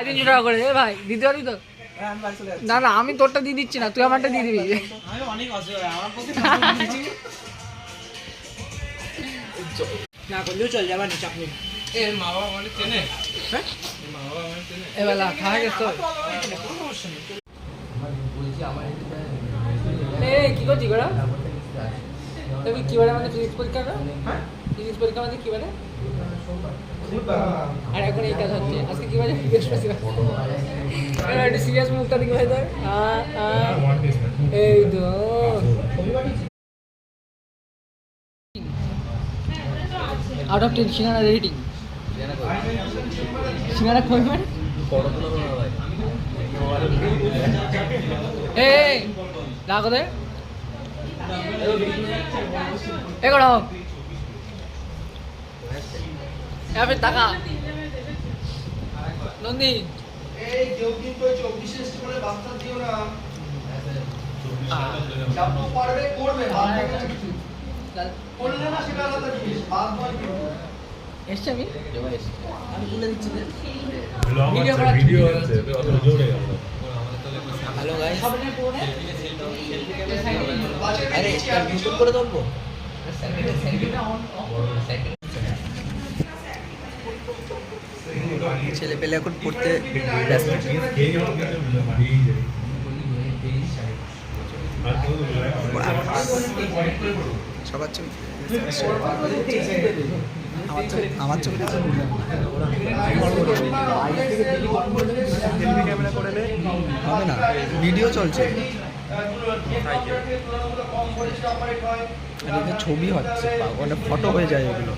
300 টাকা করে ভাই দিতে পারবি তো? না না আমি তোরটা দিয়ে দিচ্ছি না, তুই আমারটা দিয়ে দিবি। না করলেও চল যাবার চাপ নেই। এবেলা খাওয়া গেছ কি করছি গোড়া? তুমি কি বারে আমাদের ফিজিক্স পরীক্ষা করো? ফিজিক্স পরীক্ষা আমাদের কি বারে? আর এখন এই কাজ হচ্ছে। আজকে কি বারে? একটু সিরিয়াস মুখটা দেখি ভাই তোর। এই তো আউট অফ 10 সিঙ্গারা রেটিং। সিঙ্গারা কই মানে? এই লাগো দে এগোড়ো এবার টাকা নন্দী এই যোগদিন কই 24 বলে বাস্তা দিও না। যত পারবে করবে, হাত করলে না সেটা আলাদা জিনিস। হাত মারবে এসছি আমি তুলে দিচ্ছি। ভিডিও আছে অত জোরে গেল। হ্যালো গাইস, আরে ইউটিউব করে তুলবো। ছেলে পেলে এখন পড়তে ব্যস্ত। সবার ছবি আমার ছবি হবে না, ভিডিও চলছে, ছবি হচ্ছে, ফটো হয়ে যায় ওগুলো।